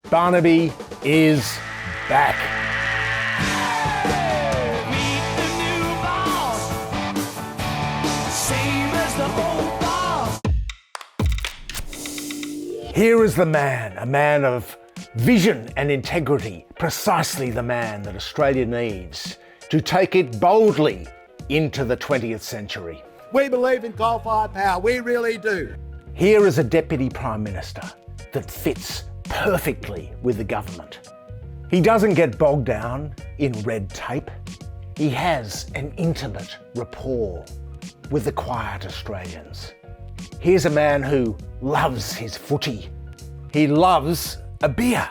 Barnaby is back. Meet the new boss, same as the old boss. Here is the man, a man of vision and integrity, precisely the man that Australia needs to take it boldly into the 20th century. We believe in coal-fired power, we really do. Here is a Deputy Prime Minister that fits perfectly with the government. He doesn't get bogged down in red tape. He has an intimate rapport with the quiet Australians. Here's a man who loves his footy. He loves a beer.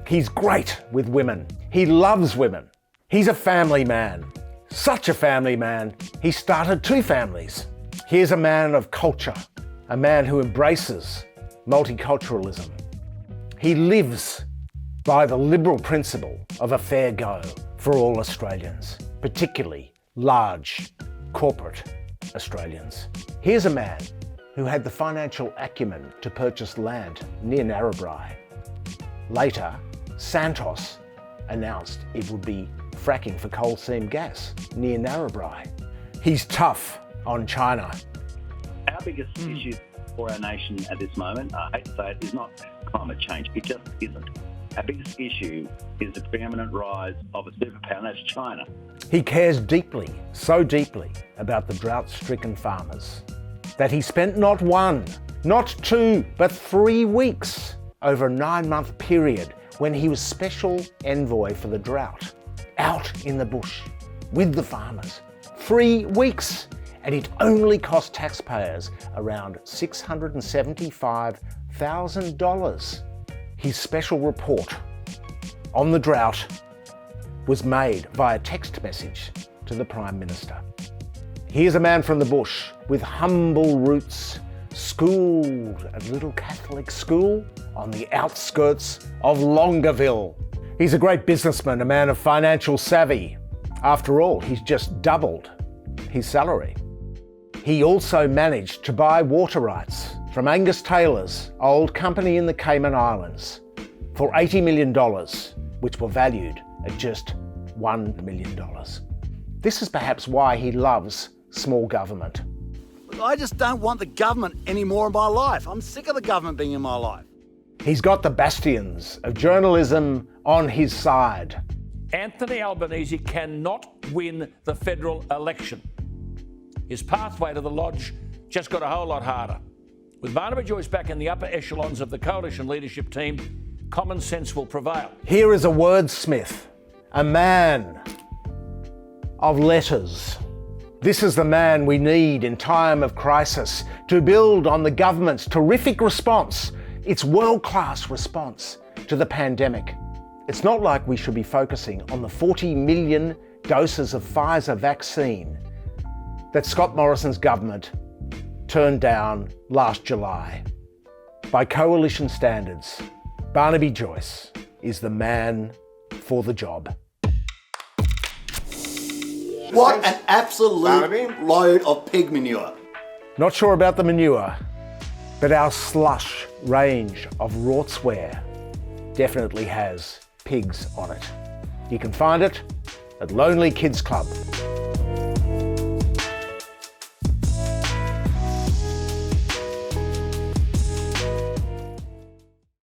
He's great with women. He loves women. He's a family man. Such a family man, he started 2 families. Here's a man of culture, a man who embraces multiculturalism. He lives by the liberal principle of a fair go for all Australians, particularly large corporate Australians. Here's a man who had the financial acumen to purchase land near Narrabri. Later, Santos announced it would be fracking for coal seam gas near Narrabri. He's tough on China. Our biggest issue for our nation at this moment, I hate to say it, is not climate change. It just isn't. Our biggest issue is the preeminent rise of a superpower, and that's China. He cares deeply, so deeply, about the drought-stricken farmers that he spent not 1, not 2, but 3 weeks over a 9-month period when he was special envoy for the drought, out in the bush with the farmers. 3 weeks, and it only cost taxpayers around $675,000. His special report on the drought was made via text message to the Prime Minister. Here's a man from the bush with humble roots, schooled at a little Catholic school on the outskirts of Longueville. He's a great businessman, a man of financial savvy. After all, he's just doubled his salary. He also managed to buy water rights from Angus Taylor's old company in the Cayman Islands for $80 million, which were valued at just $1 million. This is perhaps why he loves small government. I just don't want the government anymore in my life. I'm sick of the government being in my life. He's got the bastions of journalism on his side. Anthony Albanese cannot win the federal election. His pathway to the Lodge just got a whole lot harder. With Barnaby Joyce back in the upper echelons of the coalition leadership team, common sense will prevail. Here is a wordsmith, a man of letters. This is the man we need in time of crisis to build on the government's terrific response, its world-class response to the pandemic. It's not like we should be focusing on the 40 million doses of Pfizer vaccine that Scott Morrison's government turned down last July. By coalition standards, Barnaby Joyce is the man for the job. What an absolute load of pig manure. Not sure about the manure, but our slush range of Rortsware definitely has pigs on it. You can find it at Lonely Kids Club.